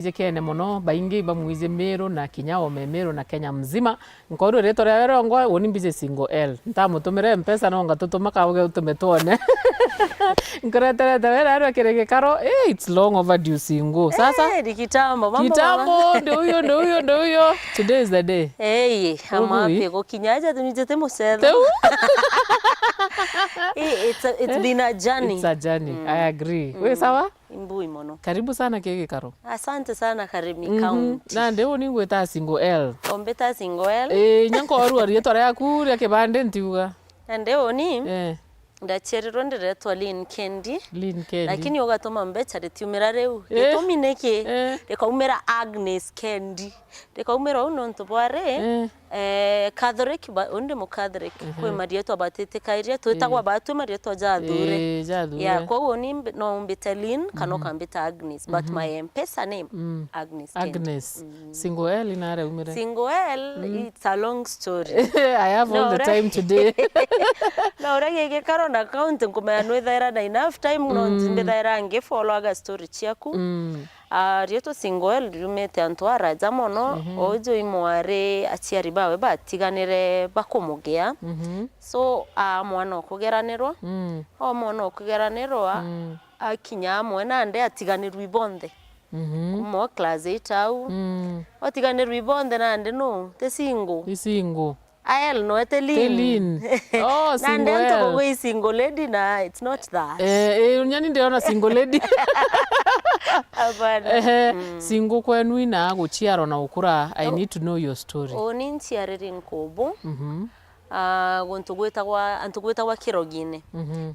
Jekene mono baingi bamwize Meru na Kinyao Meru na Kenya mzima nkoru reto rero ngo woni mbize single L ntamutumire mpesa no ngatutuma kauge utumetone nkoretere tawera aro kirege karo it's long overdue single sasa ni kitambo ndio huyo today is the day amape go kinyaja tunijete musela it's been a journey. I agree we sawa imbui mono karibu sana kege karo asante sana Karemi County na ndio ni ngweta single L ombeta single L nyanko oru rieto yaku ria kibande ntiuga ndio ni ndacherero ndiretwa Lynn Kendi lakini ugatoma mbecha ritiumira reu itomineke rekaumira Agnes Kendi rekaumira uno ntubware Catholic unde mu Catholic kwe marieto abatete kairia twetagwa batu marieto jathure ya kwa woni no mbeta Lynn kanoka mbeta Agnes but my mpesa name Agnes single L inare umire single L it's a long story I have all the time today na uragege karo na account ngumya nwethaira na enough time no nzimbethaira nge follow aga story chiaku rieto single L rumete antwara jamono ojo imware aciari bawe batiganire bakumugea so mwana okugeranirwa mwana okugeranirwa akinya amwe nande atiganirwa ibonde kumo class 8 au atiganirwa ibonde nande no te single I'll no Lynn. Oh, single. Nando go single lady na it's not that. Unyani ndio na single lady. Abana. Single kwenu ina guchiaro na ukura I need to know your story. Oni ntiarere nkobo. Antugwetagwa Kirogine.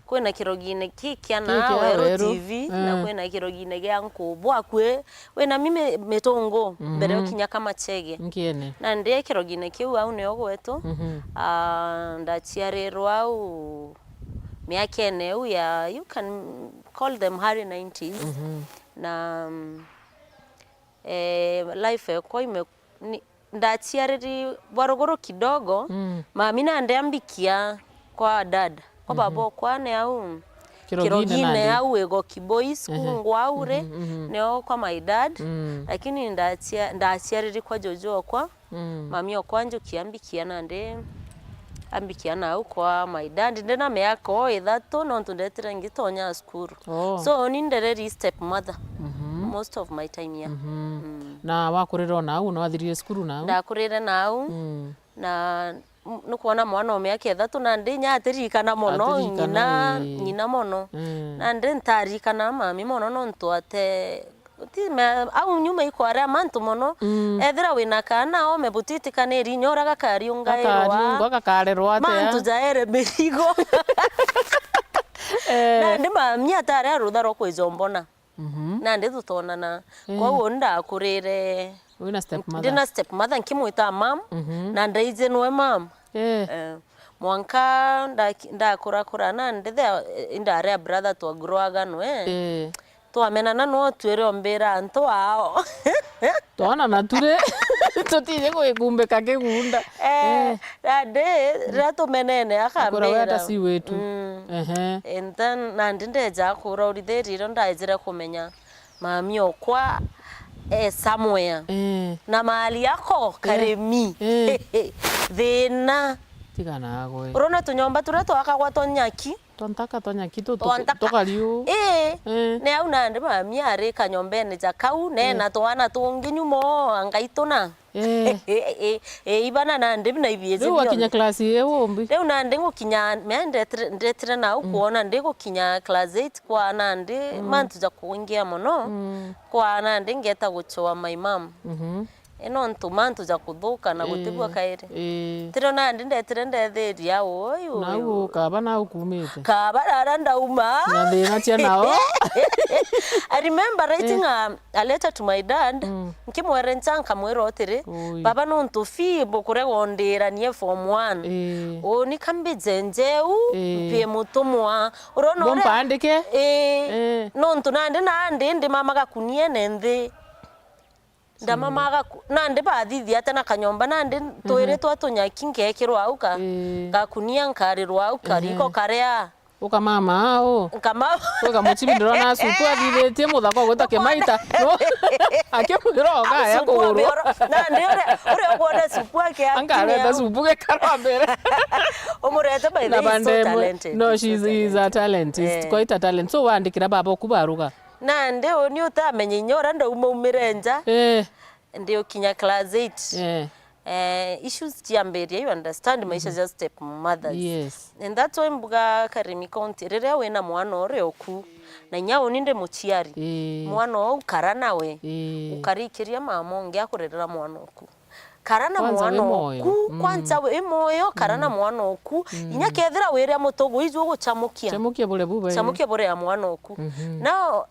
Kwena Kirogine kikia na Wero TV na kwena Kirogine gya nkobo akwe wena mime metongo mbere okinya kama chege nkiene na ndiye Kirogine kiu au ne ogweto ndachiarerwa au miakene u ya you can call them early 90s na life kwa ime ndachiareri warogoro kidogo mami na ndeambikia kwa dad kwa babo kwane au Kirogine au ego kiboys kungwa aure neo kwa my dad lakini ndachiareri kwa jojo kwa mami okwanje kiambikia na nde ambikia na au kwa my dad ndena meako ithatu no ndetire ngitonya skuru so ni ndereri step mother most of my time here na wakurira nau no athirie skuru nau ndakurira nau na nukuona mwana omeake ithatu na ndinya atirikana mono nyina mono na ndi ntarikana mami mono no ntwate au nyuma ikwara mantu mono ethira wina kana o mebutitikana rinyoraga kariungairwa gakarerwa ate mantu jaere merigo na ndi mami atare arutharo kwizombona na ndi tutonana kwa uo ndakurire wina stepmother ndina stepmother nkimwita mam na ndaize nwe mam mwanka ndakura na ndithe indare brother to growaga nwe twamenana no twere ombera anto ao twana nature tutije kumbe kakegunda ade rato menene akambera weta si wetu and then na ndeja kura uritheriro ndaizira kumenya mami okwa somewhere na mali yako Karemi thina tigana agwe urona tunyomba tureto akagwa tonyaki tontaka tonyaki tokaliu ne au nande mami ari kanyombene jakau ne na twana tungi nyumo angaitona ibana nande bina ibieze leo akinya class yewombi leo nande ngukinya ndetire na ukuona ndi gukinya class 8 kwa nande mantu ja kuingia mono kwa nande ngeta guchoa my mom eno ntumantu ja kuthuka na gutigwa kaire tiro nande ndetire ndetheria oyu nawo kaba na ukumite kaba randa uma na thina tia nao I remember writing a letter to my dad nkimwere nchanka mwero otire baba no ntufi bokure gondera nie form 1 o ni kambe jenjeu pie mutumwa urono bomba andike no ntunande nande ndi mama gakunie nende ndamamaga nande bathithi ate na kanyomba nande twire twatunyaki ngekirwa auka gakunia nkarirwa auka riko karea ukamama ao Kama ukamuchibi ndona supu athithetie muthako gwita kimaita no akimugiroga ya kuguru na ndio ore kuona supu yake angareta supu gekarwa mbere umurete by the way so talented. No, she's a talent. It's quite a talent. So wandikira baba okubaruga Na ndio ni utamenye nyora ndo umeumirenja ndio kinya class 8 issues jiamberia you understand maisha just step mothers. Yes. And that's why mbuga Karimi County rere wena mwana ore oku na nyao ninde muchiari mwana o ukara nawe ukarikiria mamonge akurerera mwana oku karana mwana oku kwanza we moyo karana mwana oku inya kethira were mutogo izo guchamukia bure ya mwana oku. Now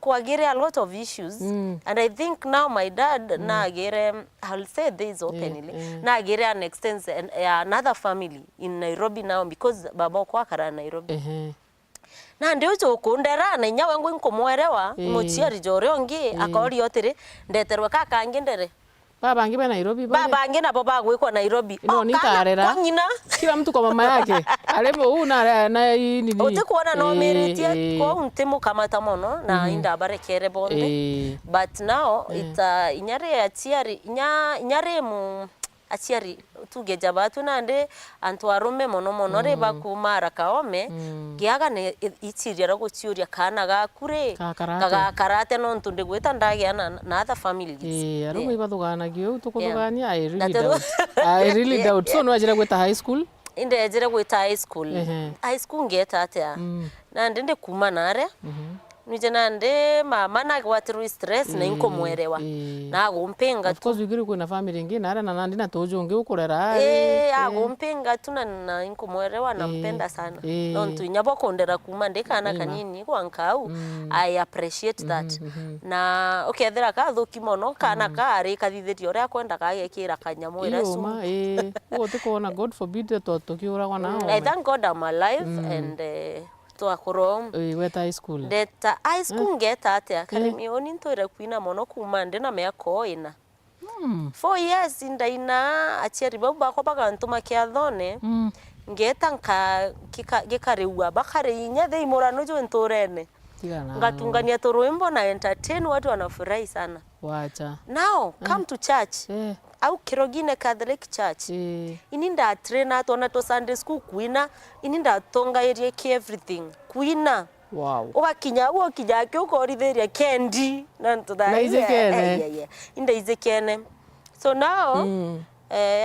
kwagere a lot of issues and I think now my dad na agere I'll say this openly na agere an extends another family in Nairobi now because baba kwa kara Nairobi na ndio cyo kundera na nya wangu nkomwerewa muchiari jore ongi akori yotere ndeterwa kakange ndere baba angibe Nairobi baba ange na baba gwikwa Nairobi no nikarera kila mtu kwa mama yake alemo una na nini utikuona no meritie kwa untemu kamata mono na inda barekere bonde but now ita inyare atiari inyare mu atiari tugeja batu nande antwarume mono reba kumara kaome giaga ne itiriera guciuria kana gakure karate no ntunde gwita ndage na other families arume bathugana gyo tukuthugania I really doubt so no ajira gwita high school inde ajira gwita high school ngeta atia na ndende kuma nare nije nande mama na gwatiru stress na inko mwerewa na gumpenga of course wigiri kuna family ngine nare na nandi na tojo ngi ukurera agumpenga tuna na inko mwerewa na mpenda sana nontu nyabo kondera kuma ndekana kanini kwankau I appreciate that na okay thera ka thuki mono kana kari kathithirio ria kwenda kagekira kanyamu ira su utikona God forbid to tukiuragwa nao I thank God I'm alive and to akoro weta high school deta high school ngeta atia Karimi oni ntoire kuina mono kuma ndena meko ina 4 years indaina achiari baba ko bagantuma kiathone ngeta nka gikareua bakare inya thei morano jo ntorene ngatungania torwembo na entertain watu wanafurahi sana wacha now come to church au Kirogine Catholic Church ininda trainer tona to Sunday school kuina ininda tonga area everything kuina wow ugakinya uo kijake ukoritheria kendi na ntutha inda izekene so now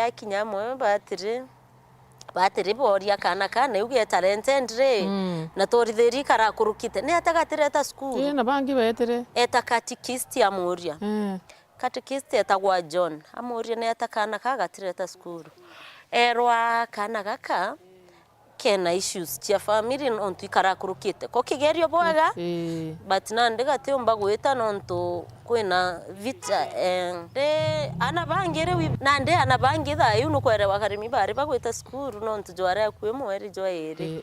akinya mwe batiri boria kana uge talented na toritheri kara kurukite ne atagatireta school na bangi betere eta catechist amuria catechist etagwa John amuria ne atakana kagatireta school erwa kana gaka kena issues cia family ontu ikara kurukite ko kigerio bwaga but nande gate umba gwita nontu kwina vita de anabangire nande anabangitha yu nukwerewa Karimi bari bagwita school nontu jware akwe mweri joere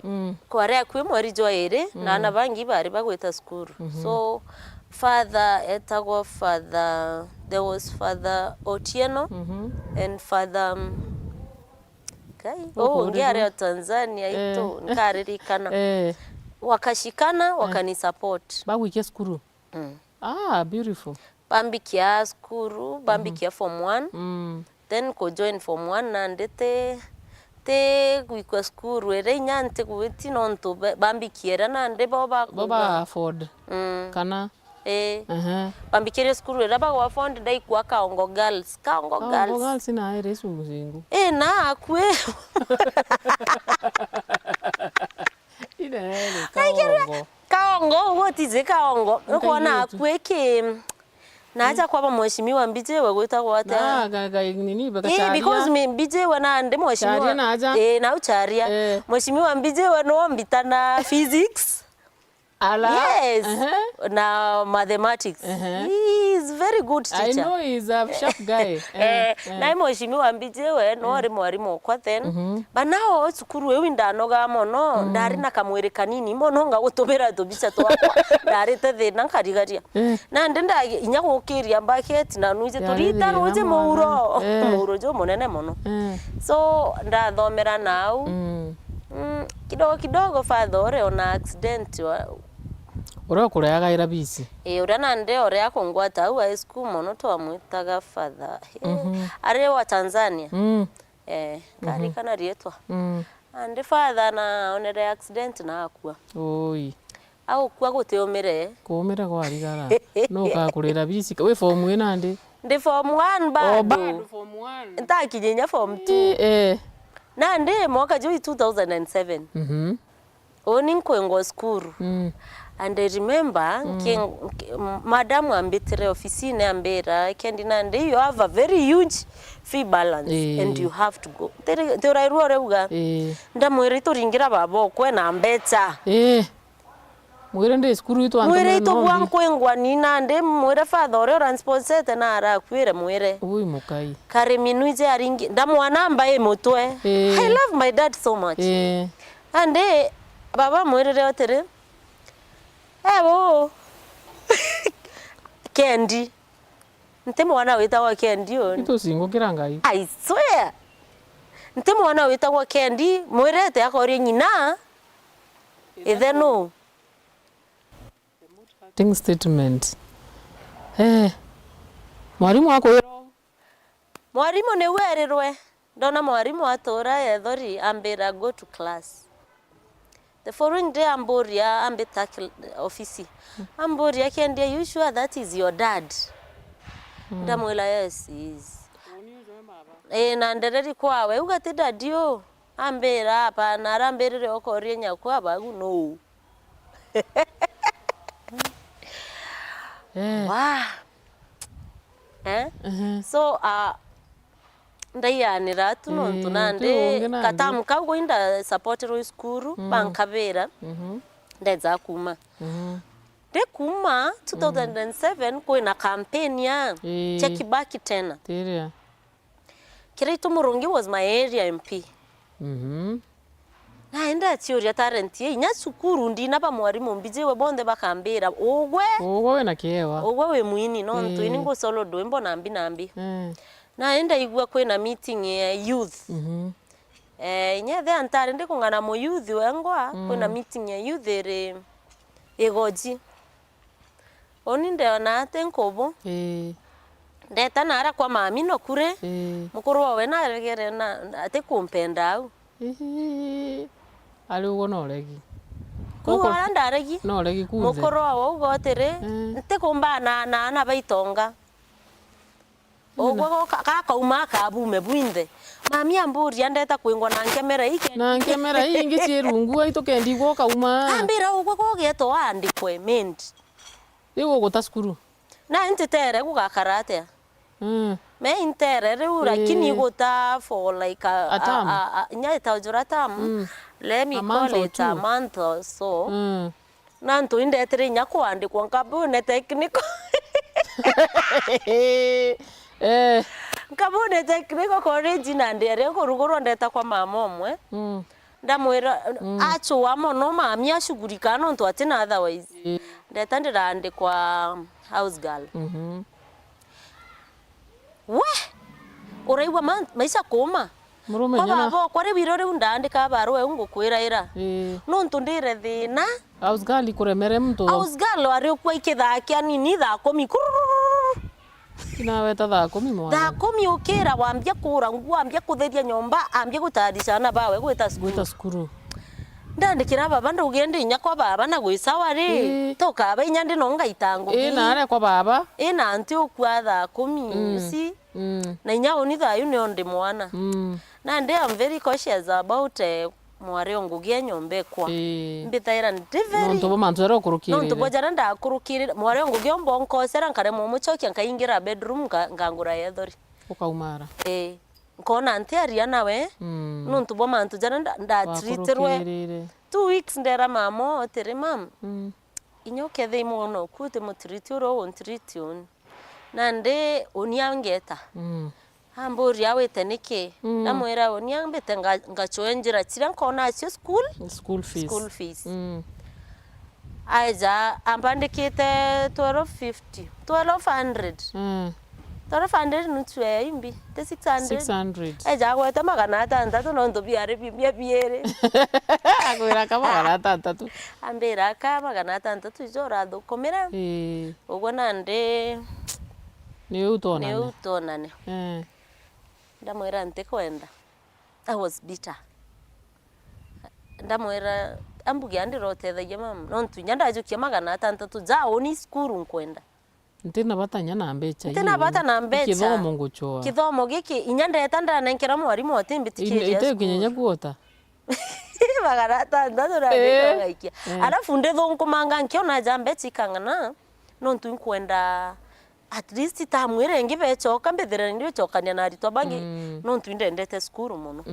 kware akwe mweri joere na anabangi bari bagwita school so father etagwa father there was Father Otieno and Father ngiare Tanzania ito nkaririkana wakashikana wakanisupport bagwikia skuru beautiful bambikia skuru bambikia form 1 then ko join form 1 na ndete te gwikwa skuru ere nyante gwiti nonto bambikiera na nde baba afford kana bambikire skuru era bagwa fund dai kwa Kaongo girls na ere su muzingu na akwe ine Kaongo what is Kaongo ukona akwe ke naja kwa mheshimiwa Mbijewa gwita gwata nini bakacharia because me Mbijewa na nde mheshimiwa na ucharia mheshimiwa Mbijewa no mbitana physics yes na mathematics he is very good teacher I know he's a sharp guy na mheshimiwa Mbijewa no ari mwarimu kwa then but now sukuru we ndanoga mono ndari na kamwere kanini mono nga gutubira tubica twakwa ndari te thina nkarigaria na ndenda inya gukiria bucket na nuje turita ruje muuro jo monene mono so ndathomera nau Kidogo kidogo father ore ona accident Ore kureaga ira bisi. Uria nande ore akongwata au high school mono to amwitaga father. Are wa Tanzania. Kari kana rietwa. Ande father na onere accident na akua. Oi. Au kwa guteomere. Kuomera kwa rigara. No ka kurira bisi. We form we nande. Ndi form 1 bado. Oh, bado form 1. Ntakinyenya form 2. Nande mwaka juu 2007. Oni nkwengo skuru. And I remember madam ambitire officine ambera kendi nande you have a very huge fee balance and you have to go. Tere ruore uga. Ndamwire turingira babo kwe na mbeta. Mwire ndi skuru itu antu. Mwire itu bwa nkwengwa ni nande mwire father ore responsete na ara kwire mwire. Ui mukai. Kare minuije aringi ndamwana ambaye mutwe. I love my dad so much. And baba mwire reotere Ebo. Kendi. Nte mwana wita wa Kendi on. Ito singo kirangai. I swear. Nte mwana wita wa Kendi mwirete akori nyina. Etheno. Thing statement. Mwarimu wako wero. Mwarimu ne werirwe. Ndona mwarimu atora ethori ambira go to class. The following day Amboria ambeta office. Amboria Kendi, are you sure that is your dad? Ndamwela yes is. Na ndereri kwawe ugate dadio. Ambera hapa na ramberere okorie nyakwa bagu no. Wow. So ndayanira tunontu nande katamuka goinda support ro skuru bankabera ndeza kuma de kuma 2007 koina campaign ya cheki baki tena Teria Kirito Murungi was my area MP naenda theory talent ye nya sukuru ndina ba mwarimu mbije we bonde bakambera ogwe na kiewa ogwe we muini no ntu ini ngo solo do mbo nambi naenda igwa kwena meeting ya youth nya the antare ndi kungana mo youth wengwa kwena meeting ya youth ere egoji oni ndeona atenkobo ndeta nara kwa mami no kure mukuru wawe na regere na ate kumpenda au ali ugo no regi kuwa ndaregi no regi kuze mukuru wawe ugotere nte kumbana na baitonga ogwo kaka umaka abume bwinde mami amburi andeta kwingwa na nkemera ingi chirungu aito kendi gwo kauma ambira ogwo gogeto andikwe mend igo gotaskuru na ntetere gugakarate me intere reu lakini gota for like a nya itajura tam let me call it a month or so nanto indetere nya kwandikwa nkabune technical nkabune technical college na ndere ko rugoro ndeta kwa mama omwe ndamwira acho wamo no mami ashugurika no nto atina otherwise ndeta ndirande kwa house girl we uraiwa maisha koma murume nyana babo kware birore undandika barwe ungukwira ira no ntundire thina house girl kuremere mtu house girl ari kwa ikithakia nini thako Kina weta thaa 10 mwana. Thaa 10 ukira wambia kura nguo ambia kutheria nyomba ambia gutarisha na bawe gwita skuru. Ndandikira baba ndugende inya kwa baba na gwisawa ri toka ba inya ndi no ngaitangu. Na are kwa baba. Na anti okwa thaa 10 si. Na inya oni thaa yu ne ndi mwana. Na ndi am very cautious about mwari ongugia nyombe kwa mbitaira ndiveri nonto bomanzero kurukire nonto bojara ndakurukire mwari ongugia mbonko sera nkare mu muchoki nkaingira bedroom ngangura yethori ukaumara nkona antiaria nawe nonto bomantu jara ndatreaterwe 2 weeks ndera mamo tere mam inyoke thei muno kute mutritiro on trition nande oniangeta Amburi awete niki namwera oniambete ngachoenjira chira nkona acio school fees aiza ambandikite 1250 1200 tora fandere nutu ya imbi te 600 600 jagwete magana atandatu no ntubiare bibia biere akwira kama magana atandatu ambira ka magana atandatu ijora thukumira uguo nande ni utonane ndamwira ntikwenda. I was bitter. Ndamwira ambugia ndirotethagia mama no ntunya ndajukia magana atandatu jao ni skuru nkwenda ntina batanya na mbecha ntina bata na mbecha kithomo nguchoa kithomo giki inya ndeta ndanenkera mwarimu otimbitikiria ite kinyenya kuota magana atandatu ndagaikia arafu ndithunkumanga nkiona jambecha ikang'ana no ntu nkwenda at least tamwire ngibechoka mbethera ndio chokania na aritwa bangi no ntu ndendete skuru muno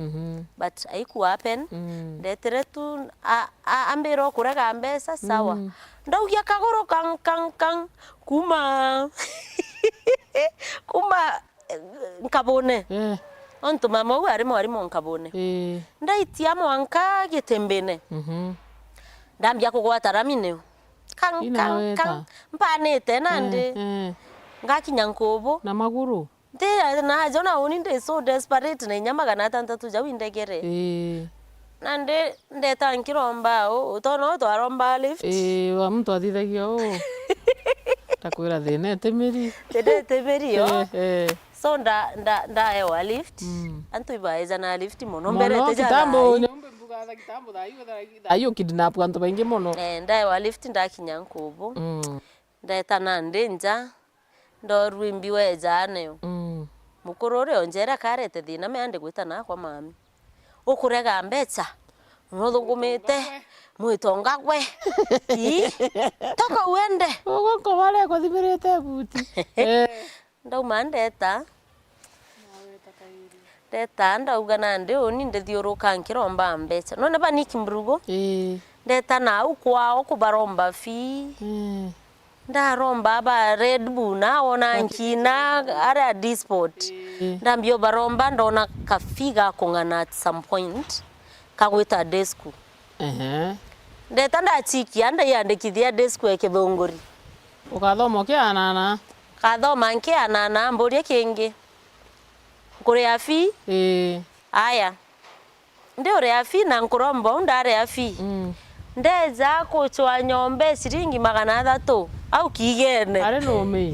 but aiku happen ndetere tu ambiro kurega mbesa sawa ndaugia kagoro kan kuma nkabone onto mama u ari mwarimu nkabone ndaitia mwanka gitembene ndambia kugwata ramine kan mpanete nande ngakinya nkobo na maguru na jona uninde so desperate na inya magana atandatu jau indegere nande ndeta nkiromba utono twaromba lift wa mtu athithagia takwira thina temeri yo so nda ewa lift antu ibaiza na lift muno mbere te kitambo nyombe mbuga za kitambo dayo kidnap antu baingi muno nda ewa lift ndakinya nkobo ndeta nande nja ndorwimbi weja nayo mukurore onjera karete thina meande gwitana kwa mami ukurega mbecha nothungumite mwitonga gwe toka uende ugo wale ko thimirite buti ndauma ndeta ndauga nande oni ndithiuruka nkiromba mbecha none baniki mburugo ndeta na ukwao kubaromba fi ndaromba ba Red Bull na ona nkina ara disport ndambio baromba ndona kafiga kungana at some point kagwita desku ndeta ndachiki anda yandikithia desku ekithunguri ukathoma kianana kathoma nkianana mburie kingi kuri afi aya ndio re afi na nkurombo ndare afi ndeza kuchwa nyombe shiringi magana 3 au kigene are no me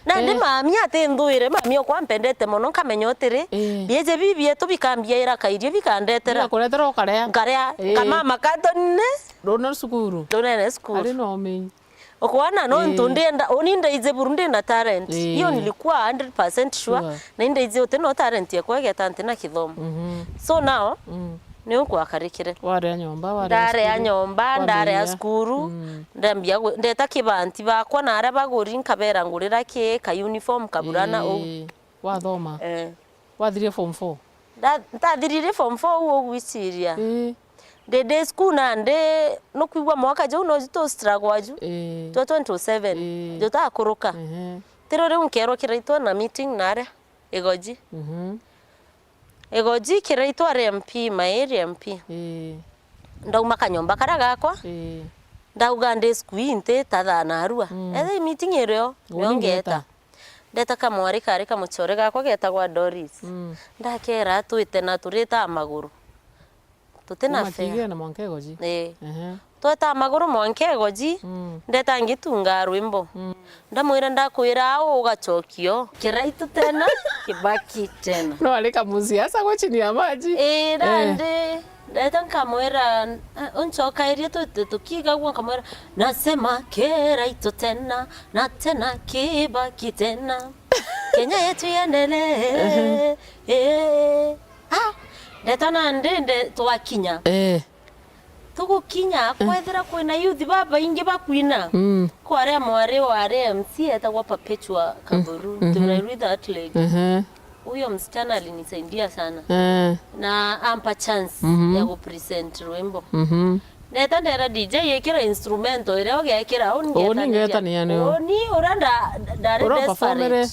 na ndi mami atindwire mami okwa mpendete muno kamenya otiri bieje bibie tubikambia ira kairie bikandetera kuretera ukarea kama makatonne rona skuru are no me okwana no ntundenda oninda ize Burundi na talent hiyo nilikuwa 100% sure na inda ize oteno talent yakwa getante na kithomo so now ni uko akarikire ware nyomba ndare nyomba ndare skuru ndambia ndeta kibanti bakwa na ara baguri nkabera ngurira ki ka uniform kaburana wathoma wathirie form 4 ndathirire form 4 uo gwiciria de school na nde no kwigwa mwaka jo no to struggle aju 2027 jo ta kuruka tero re unkero kiraitwa na meeting nare egoji egoji kiraitwa RMP maeri MP ndauma kanyomba kara gakwa ndauga nde squinte tathana arua ethe meeting ereo yongeta ndeta kamwari kare kamuchore gakwa getagwa Doris ndakera twite na turita maguru tutena fe na mwankegoji tweta maguru mwankegoji ndeta ngitunga rwimbo ndamwira ndakwira ugachokio kiraitu tena kibaki tena no alika muziasa kwa chini ya maji ndande ndeta nkamwira unchoka irie tukiga gwa kamwira nasema kiraitu tena na tena kibaki tena Kenya yetu iendelee ndeta nande twakinya tugukinya kwethera kwina youth baba ingi bakwina kware mware wa RMC etagwa Perpetua Kaburu tunairida athlete huyo msichana alinisaidia sana na ampa chance ya kupresent rwimbo ndeta ndera DJ yekira instrumento ile ogekira oningeta ni oni oranda dare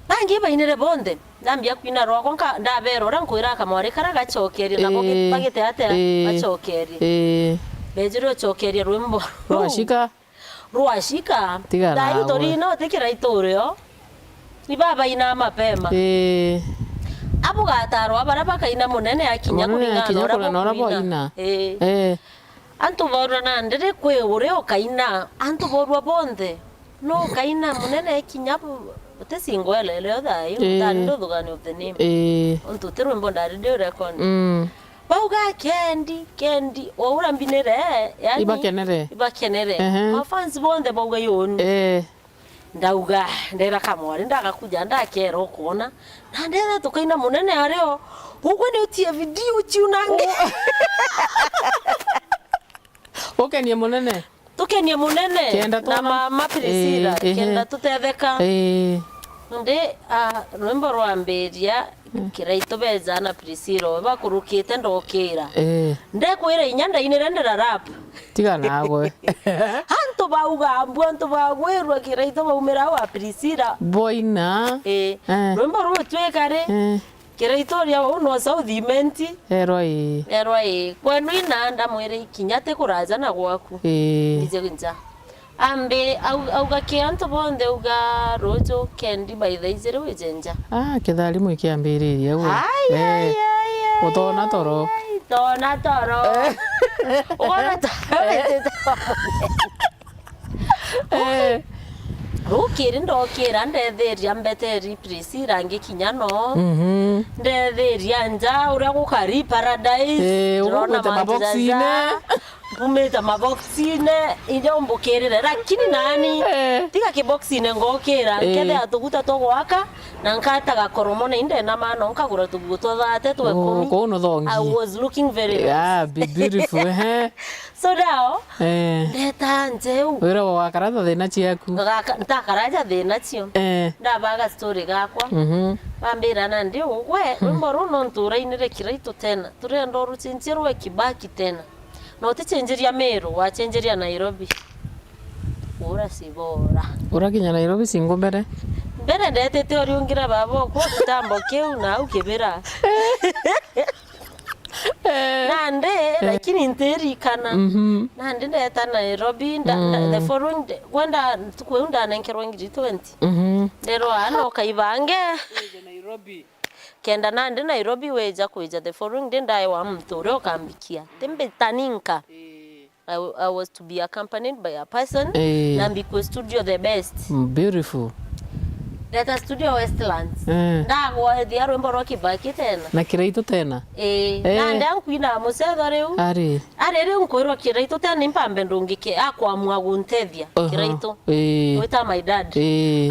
bangi bainire bonde ndambia kwina rwako ndabero rankwira kamwari kara gachokerie nako bagite ate gachokerie bejiro chokerie rwimbo rwashika rwashika Tiga thai nawe. tori no tikira iturio ni baba ina mapema abu gatarwa bara bakaina munene akinya kuringana boina antu borwa na ndire kwe ure okaina antu borwa bonde no kaina munene akinya te singwele leo thai ndo thugani of the name onto terwembo ndari ndio record bauga kendi ora mbinere yani ibakenere mafans bonde bauga yoni ndauga ndera kamwari ndagakuja ndakero kuona na ndera tukaina munene areo uko ni utie video chiunange okenie munene tukenie munene na mama Priscilla kenda tutetheka nde rwimbo rwa mberia kiraito beza na Priscilla bakurukite ndokira ndekwira inyanda inirendera rap tiga nawe antu bauga antu bagwerwa kiraito baumira wa Priscilla boina rwimbo rwo twekare kiraito ria uno South Imenti eroi kwenu inanda mwire kinyate kuraza na gwaku ije ginja ambe auga kianto bonde uga rojo kendi by the izere wejenja kithari mwe kiambiriria we utona toro ona rukiri ndokira ndetheria mbeteri Priscilla ngikinya no ndetheria nja uria gukari paradise urona maboxine umeta maboxine ijo mbukirire lakini nani tiga kiboxine ngokira kede atuguta togwaka na nkata gakoromone inde na mano nkagura tuguto thate twekumi kono thongi I was looking very beautiful so now ndeta njeu wira wakarata thina ciaku ntakaraja thina cio ndabaga story gakwa bambira na ndio we rumbo runo nturainire kiraito tena turenda ruchinjirwe Kibaki tena no tichenjeria Meru wachenjeria Nairobi ura sibora urakinya Nairobi singo mbere ndetete ori ungira babo ko tutambo keu na ukebera nande lakini nterikana nande ndeta Nairobi the following kwenda tukwenda nankerwa ngiri 20 ndero ano kaibange Nairobi kenda nande Nairobi weja kuja the following day ndai wa mtore okambikia tembe taninka I was to be accompanied by a person Nambiko studio the best beautiful Leta studio Westlands ndagwa thia rwimbo rwa Kibaki tena na kiraito tena na ndankwina musetho riu ari riu nkwirwa kiraito tena nimpambe ndungike akwamua guntethia kiraito wita my dad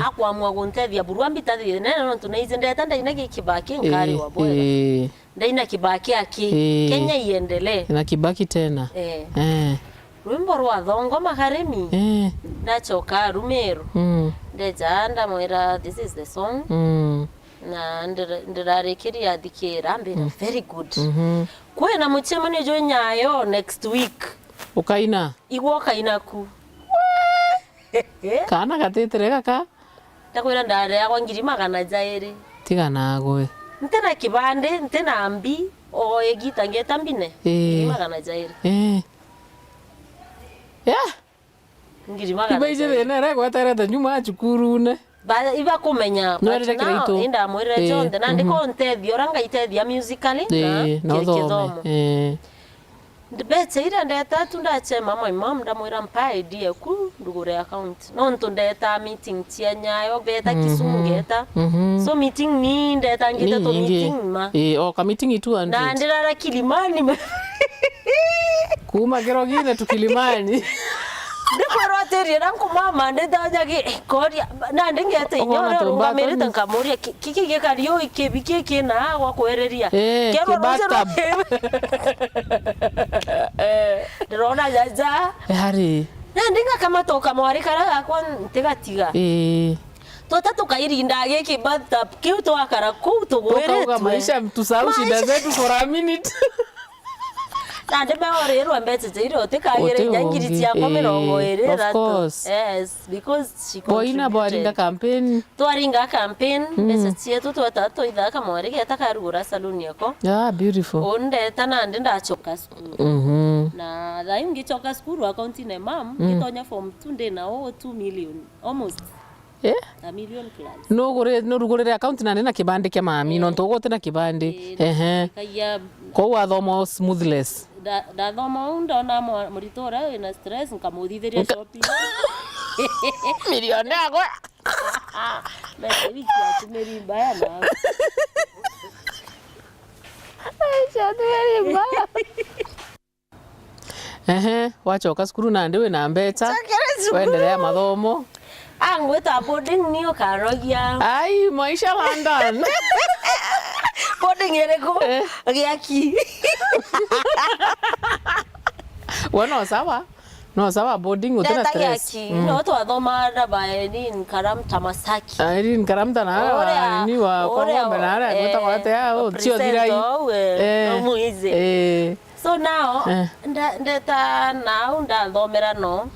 akwamua guntethia burwa mbitathie nene no tunaize ndeta ndaina Kibaki nkari wa boy ndaina Kibaki aki Kenya iendelee na Kibaki tena rwimbo rwa thongo makaremi nachoka Rumeru ndejanda mwira this is the song na ndirarekeria thikira mbira very good kwena muchemane jo nyayo next week ukaina igwo kaina ku kana gatetere gaka takwira ndare yakwa ngiri magana jairi tiga nagwe ntena kibande ntena ambi o egita ngeta mbine ngiri magana jairi ngiri magana ibaije thena ra gwatarata nyuma chukurune ba iba kumenya inda mwire jonde na ndiko ntethio ranga itethia musically na kithomo ndebetse ira ndeta tundachema my mom ndamwira mpa idea ku ndugure account no ntundeta meeting tia nyayo beta kisungeta so meeting ni ndeta ngita to meeting ma ka meeting itu andi na ndira Kilimani kuma gerogine tukilimani ndikwerwa terie nanku mama ndetanyagi koria na ndingete inyore rugamirite nkamuria kiki gikario ikebiki kina gwa kwereria kero rozero ndrona jaja hari na ndinga kama toka mwari kara kwa ntigatiga tota tukairinda giki bathtub kiu twakara ku tugwerete maisha tusahau shida zetu for a minute na ndebe orerwa mbetse zero tikagere nyangiri cia komerongo erera yes because she boina boringa campaign twaringa campaign mbetse cia tutwata ithaka mwari geta karugura saluni yako beautiful onde tana ndi ndachoka school na thaĩ ngĩcoka cukuru akaunti-inĩ mam ngĩtonya form 2 ndĩ na 2 million almost a million plus no rugurire account na nina kibande kia mami no ntogote na kibande ko wathoma smoothless ndathoma ndona mũritũ ũrĩa wĩna stress nkamũthithĩria shopping milioni yako mbeca wiki atumĩri mbaya na wachoka cukuru na ndi wina mbeca wendelea mathomo angwĩta boarding niyo karogia ai maisha London boarding ĩrĩkũ gĩaki no sawa boarding utena stress no twathoma rabaini Karamta Masaki Irene Karamta na ni wa kwa benara gweta kwate ya tio thirai no muize so now ndeta now ndathomera no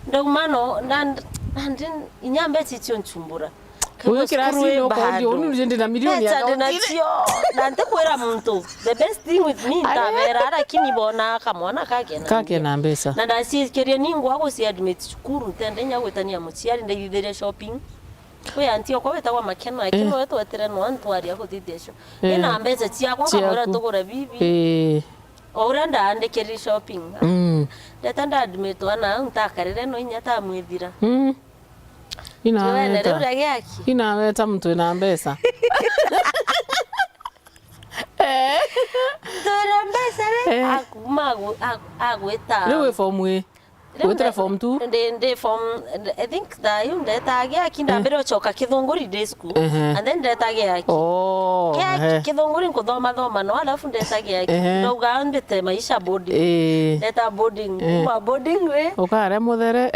ndauma no inyambe titio nchumbura Wewe kirasi no kwa uni nje na milioni ya natio na ntakwera muntu the best thing with me ndabera lakini bona kamwana kake na mbeca na ndacikeria ningu ago si admit cukuru ntende nya gwetania muciari ndaithire shopping we antio kwa wetagwa makena akino wetu etere no antwari akuthithesho ina mbeca ciakwa kamwera tugura bibi ora ndaandikiri shopping ndeta ndadmit wana ntakarire no inyata mwithira inaweta mtu ina mbeca agweta lewe form we wetera form 2 ndi form I think that you ndetagia akinda mbere ochoka Kithunguri day school and then ndetagia aki Kithunguri nkuthoma no alafu ndetagia aki ndauga ndete maisha boarding ndeta boarding ma boarding we ukare muthere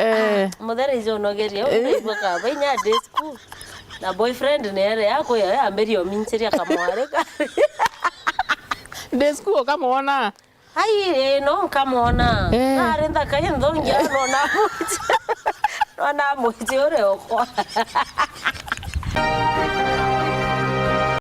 izo nogeria ndaibuka bainya day school na boyfriend nere yako ya amberio mincheria kamware day school kamona ai no kamona na renda kaya ndongia no na muti ore okwa